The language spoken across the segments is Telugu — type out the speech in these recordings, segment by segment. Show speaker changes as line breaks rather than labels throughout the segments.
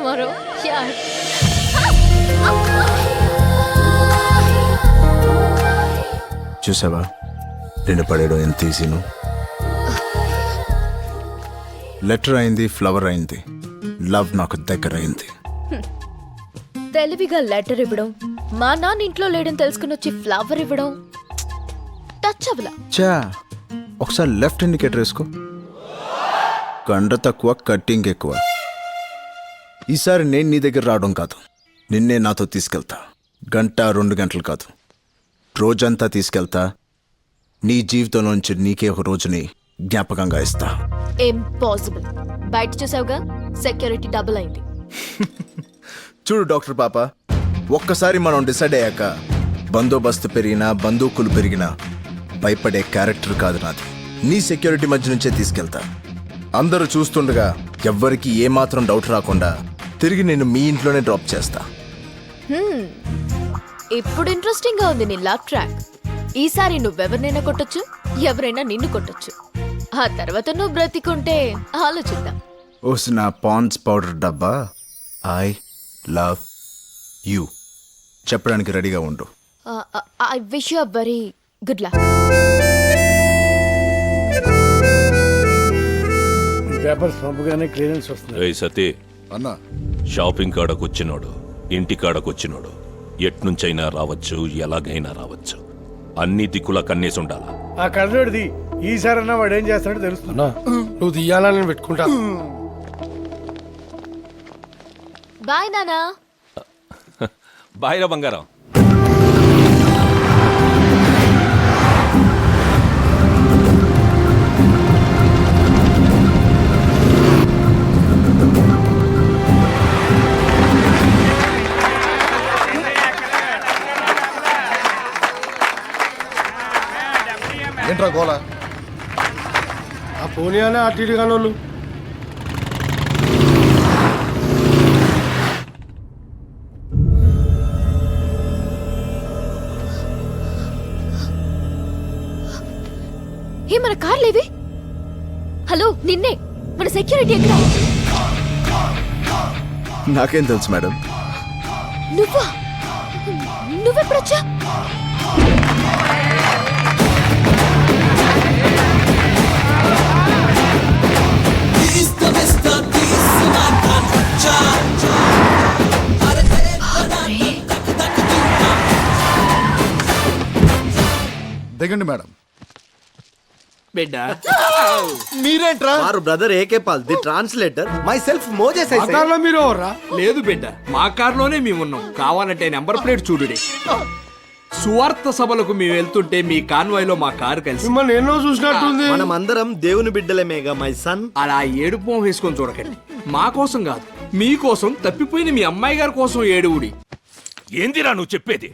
tomorrow. Yeah.
చూసావా నేను పడేయడం ఎంత ఈజీను. లెటర్ అయింది, ఫ్లవర్ అయింది, లవ్ నాకు దగ్గర అయింది.
తెలివిగా లెటర్ ఇవ్వడం, మా నాన్న ఇంట్లో లేడని తెలుసుకుని వచ్చి ఫ్లవర్ ఇవ్వడం టచ్ అవ్వలా.
చా ఒకసారి లెఫ్ట్ ఇండికేటర్ వేసుకో. కండ తక్కువ, కట్టింగ్ ఎక్కువ. ఈసారి నేను నీ దగ్గర రావడం కాదు, నిన్నే నాతో తీసుకెళ్తా. 1-2 గంటలు కాదు, రోజంతా తీసుకెళ్తా. నీ జీవితంలోంచి నీకే ఒక రోజుని జ్ఞాపకంగా ఇస్తా.
ఇంపాసిబుల్. బయట చూసావుగా, సెక్యూరిటీ డబుల్ అయింది.
చూడు డాక్టర్ పాప, ఒక్కసారి మనం డిసైడ్ అయ్యాక బందోబస్తు పెరిగినా, బందూకులు పెరిగినా భయపడే క్యారెక్టర్ కాదు నాది. నీ సెక్యూరిటీ మధ్య నుంచే తీసుకెళ్తా. అందరూ చూస్తుండగా ఎవ్వరికి ఏమాత్రం డౌట్ రాకుండా తిరిగి నేను మీ ఇంట్లోనే డ్రాప్ చేస్తా.
ఇప్పుడు ఇంట్రెస్టింగ్ గా ఉంది నీ లవ్ ట్రాక్. ఈసారి నువ్వెవరినైనా కొట్టొచ్చు, ఎవరైనా నిన్ను కొట్టొచ్చు. ఆ తర్వాత నువ్వు బ్రతికుంటే ఆలోచిద్దాం.
ఓస్ నా పాండ్స్ పౌడర్ డబ్బా, ఐ లవ్ యూ చెప్పడానికి రెడీగా ఉండు.
I wish you very good luck.
Papers పంపగానే క్లియరెన్స్ వస్తుంది.
ఏయ్ సతీ
అన్నా,
షాపింగ్ కాడకొచ్చినోడు, ఇంటి కాడకొచ్చినోడు ఎట్నుంచైనా రావచ్చు, ఎలాగైనా రావచ్చు. అన్ని దిక్కులా కన్నేసి ఉండాలా.
ఆ కళ్ళోడిది ఈసారన్నా వాడు ఏం చేస్తాడో తెలుస్తున్నా. నువ్వు తీయాలని పెట్టుకుంటా.
బాయ్ నానా.
బాయిరా బంగారం.
ఏంట్రా గోలా?
ఆ పోనీయాలే అటు కానోళ్ళు.
ఏ మన కార్లేవి? హలో, నిన్నే. మన సెక్యూరిటీ ఎక్కడ?
నాకేం తెలుసు మేడం.
నువ్వెప్పుడొచ్చా?
దిగండి మేడం.
బిడ్డ
మీరేంట్రా?
వారు brother A K Paul the translator myself Moses
ఆ కార్లో మీరు ఎవర్రా?
లేదు బిడ్డ, మా కార్లోనే మేమున్నాం. కావాలంటే నెంబర్ ప్లేట్ చూడుడి. సువార్త సభలకు మేము వెళ్తుంటే మీ కాన్వాయ్ లో మా కారు కలిసి
మిమ్మల్ని ఎన్నో చూసినట్టుంది.
మనం అందరం దేవుని బిడ్డలమేగా మై సన్. అలా ఏడుపు వేసుకొని చూడకండి. మా కోసం కాదు, మీకోసం, తప్పిపోయిన మీ అమ్మాయి గారి కోసం ఏడువుడి.
ఏందిరా నువ్వు చెప్పేది?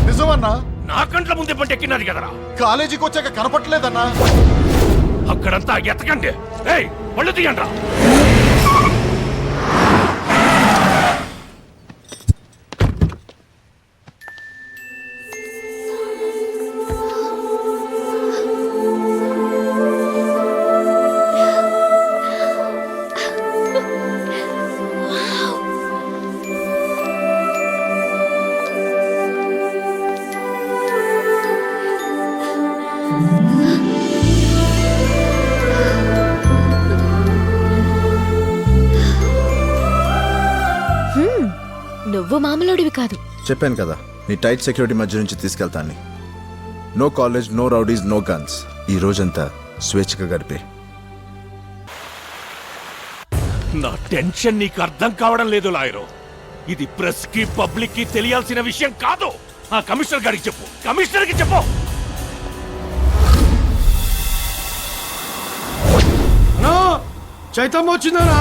నిజమన్నా?
నా కంట్ల ముందే పట్టెక్కినది కదరా.
కాలేజీకి వచ్చాక కనపట్లేదన్నా.
అక్కడంతా ఎత్తకండి. ఏయ్ పళ్ళు తీయండి రా.
నువ్వు మామూలుడివి కాదు.
చెప్పాను కదా, నీ టైట్ సెక్యూరిటీ మధ్య నుంచి తీసుకెళ్తాను. No college, no rowdies, no guns. ఈ రోజంతా స్వేచ్ఛగా గడిపే.
నా టెన్షన్ నీకు అర్థం కావడం లేదు లాయరు. ఇది ప్రెస్ కి, పబ్లిక్ కి తెలియాల్సిన విషయం కాదు. ఆ కమిషనర్ గారికి చెప్పు, కమిషనర్ కి చెప్పు.
చైతన్య వచ్చిందనా?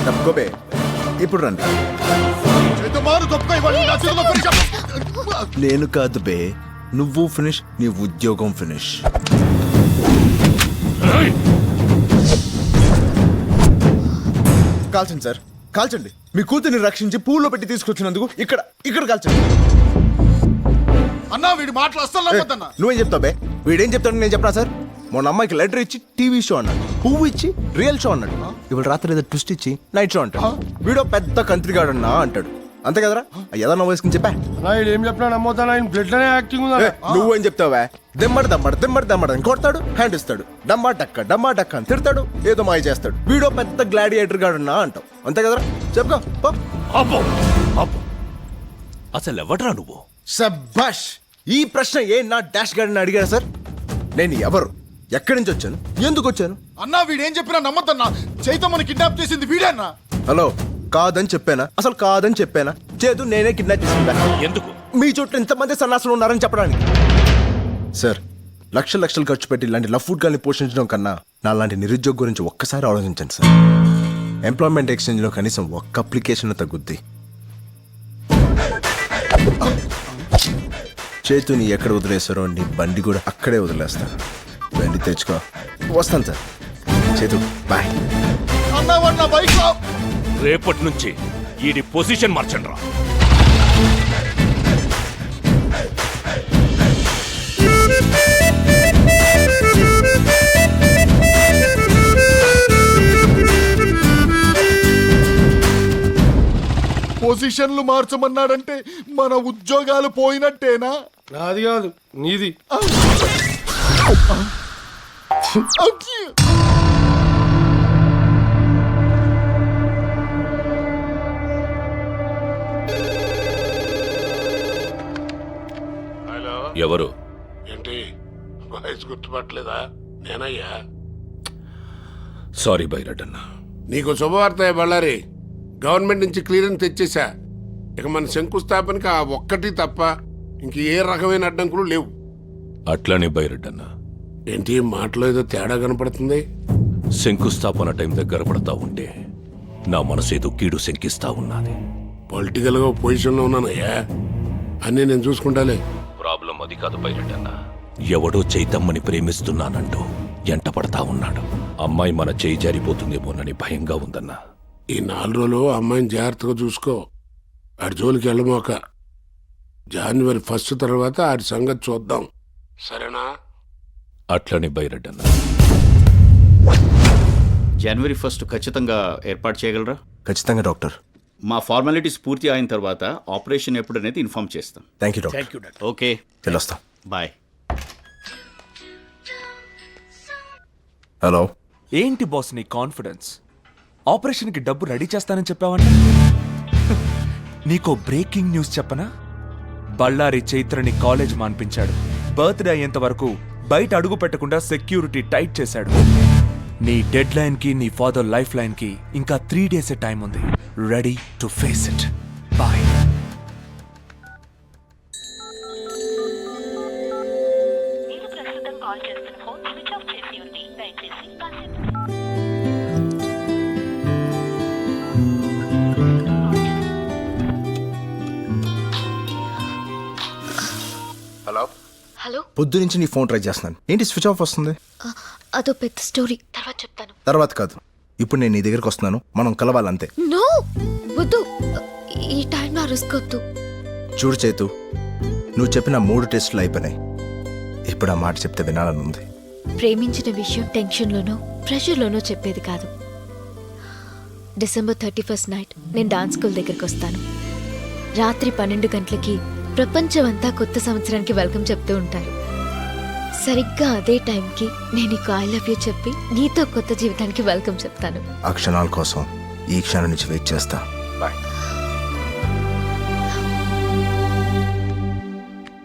తప్పుకోబే, ఇప్పుడు రండి. నేను కాదు బే, నువ్వు ఫినిష్, నీ ఉద్యోగం ఫినిష్. కాల్చండి సార్, కాల్చండి. మీ కూతుర్ని రక్షించి పూల్లో పెట్టి తీసుకొచ్చినందుకు ఇక్కడ కాల్చండి.
అన్నా వీడి మాటలు అస్సలు నమ్మద్దన్నా.
నువ్వేం చెప్తావు బే? వీడేం చెప్తాడు నేను చెప్పనా సార్? మొన్న అమ్మాయికి లెటర్ ఇచ్చి టీవీ షో అన్నాడు, పువ్వు ఇచ్చి రియల్ షో అన్నాడు, ఇవాళ రాత్రి ఏదో ట్విస్ట్ ఇచ్చి నైట్ షో అంటాడు. వీడో పెద్ద కంత్రిగాడు అన్నా అంటాడు. అంతే కదరా? ఏదన్నా వయసుకుని చెప్పా.
అన్నా వీడు ఏం చెప్పినా నమ్మవుతానా? ఆయన బ్లడ్ లోనే యాక్టింగ్ ఉందా?
నువ్వేం చెప్తావా? దమ్మడు అని కొడతాడు, హ్యాండ్ ఇస్తాడు, డమ్మా డక్క అని తిడతాడు, ఏదో మాయ చేస్తాడు. వీడో పెద్ద గ్లాడియేటర్ గాడున్నా అంటావు. అంతే కదరా? చెప్పుకో పో.
అబ్బో అబ్బో, అసలు ఎవడ్రా నువ్వు?
శభాష్! ఈ ప్రశ్న ఏ నా డాష్ గార్డెన్ అడిగారా సార్? నేను ఎవరు, ఎక్కడి నుంచి వచ్చాను, ఎందుకు వచ్చాను?
అన్నా వీడేం చెప్పినా నమ్మద్దన్నా. చైతమ్మని కిడ్నాప్ చేసింది వీడేనా?
హలో, కాదని చెప్పానా? అసలు కాదని చెప్పానా? చేదు నేనే కిడ్నాప్ చేసిందా?
ఎందుకు?
మీ చుట్టూ ఇంతమంది సన్నాసులు ఉన్నారని చెప్పడానికి. సార్, లక్షలు ఖర్చు పెట్టి ఇలాంటి లవ్ ఫుడ్ గాల్ని పోషించడం కన్నా నా లాంటి నిరుద్యోగ గురించి ఒక్కసారి ఆలోచించండి సార్. ఎంప్లాయ్మెంట్ ఎక్స్చేంజ్లో కనీసం ఒక్క అప్లికేషన్ తగ్గుద్ది. చేతుని ఎక్కడ వదిలేస్తారో నీ బండి కూడా అక్కడే వదిలేస్తా. బండి తెచ్చుకో. వస్తాను సార్. చేతు బాయ్.
అన్నా వాడు నా బైక్ లో.
రేపటి నుంచి ఈడి పొజిషన్ మార్చండి రా.
పొజిషన్లు మార్చమన్నాడంటే మన ఉద్యోగాలు పోయినట్టేనా?
నాది కాదు నీది.
ఎవరు?
ఏంటి వాయిస్ గుర్తుపట్టలేదా? నేనయ్యా.
సారీ బైరడన్న.
నీకు శుభవార్త బళ్ళారి. గవర్నమెంట్ నుంచి క్లియరెన్స్ తెచ్చేశా. ఇక మన శంకుస్థాపనకి ఆ ఒక్కటి తప్ప ఇంక ఏ రకమైన అడ్డంకులు లేవు.
అట్లానే బైరడన్న.
ఏంటి మాటలో ఏదో తేడా కనపడుతుంది?
శంకుస్థాపన టైం దగ్గర పడతా ఉంటే నా మనసు ఏదో కీడు శంకిస్తా ఉన్నది.
పొలిటికల్ గా పొజిషన్లో ఉన్నానయ్యా. అన్నీ నేను చూసుకుంటాలే.
ప్రాబ్లం అది కాదు బైరడన్న. ఎవడో చైతమ్మని ప్రేమిస్తున్నానంటూ ఎంట పడతా ఉన్నాడు. అమ్మాయి మన చేయి జారిపోతుందేమోనని భయంగా ఉందన్నా.
ఈ 4 రోజులు అమ్మాయిని జాగ్రత్తగా చూసుకో. ఆడి జోలికి వెళ్ళమోక. జనవరి 1 తర్వాత ఆడి సంగతి చూద్దాం, సరేనా?
అట్లనే బైరడన్న.
జనవరి 1 ఖచ్చితంగా ఏర్పాటు చేయగలరా?
ఖచ్చితంగా డాక్టర్.
మా ఫార్మాలిటీస్ పూర్తి అయిన తర్వాత ఆపరేషన్ ఎప్పుడనేది ఇన్ఫార్మ్ చేస్తాం.
Thank you doctor.
ఓకే,
వెళ్ళొస్తాం.
బాయ్.
హలో.
ఏంటి బాస్ నీ కాన్ఫిడెన్స్? ఆపరేషన్కి డబ్బు రెడీ చేస్తానని చెప్పావంట. నీకో బ్రేకింగ్ న్యూస్ చెప్పనా? బళ్ళారి చైత్రని కాలేజ్ మాన్పించాడు. బర్త్డే అయ్యేంత వరకు బయట అడుగు పెట్టకుండా సెక్యూరిటీ టైట్ చేశాడు. నీ డెడ్ లైన్ కి నీ ఫాదర్ లైఫ్ లైన్ కి ఇంకా 3 days టైం ఉంది. Ready to face it. Bye.
Hello.
Hello.
పొద్దు నుంచి నీ ఫోన్ ట్రై చేస్తున్నాను. ఏంటి స్విచ్ ఆఫ్ వస్తుంది?
అదో పెద్ద స్టోరీ, తర్వాత చెప్తాను.
తర్వాత కాదు, ఇప్పుడు నేను నీ దగ్గరకు వస్తున్నాను, మనం కలవాలంతే.
నో వద్దు, ఈ టైం నా రిస్క్ వద్దు.
చూడు చేతు, నువ్వు చెప్పిన 3 టెస్టులు అయిపోయినాయి. ఇప్పుడు ఆ మాట చెప్తే వినాలని ఉంది.
ప్రేమించిన విషయం టెన్షన్లోనో ప్రెషర్లోనో చెప్పేది కాదు. December 31st నైట్ నేను డాన్స్ స్కూల్ దగ్గరికి వస్తాను. రాత్రి 12 గంటలకి ప్రపంచమంతా కొత్త సంవత్సరానికి వెల్కమ్ చెప్తూ ఉంటారు. సరిగ్గా అదే టైంకి నేను నీకు ఐ లవ్ యూ చెప్పి నీతో కొత్త జీవితానికి వెల్కమ్ చెప్తాను.
ఆ క్షణాల కోసం ఈ క్షణం నుంచి వెయిట్ చేస్తా. బాయ్.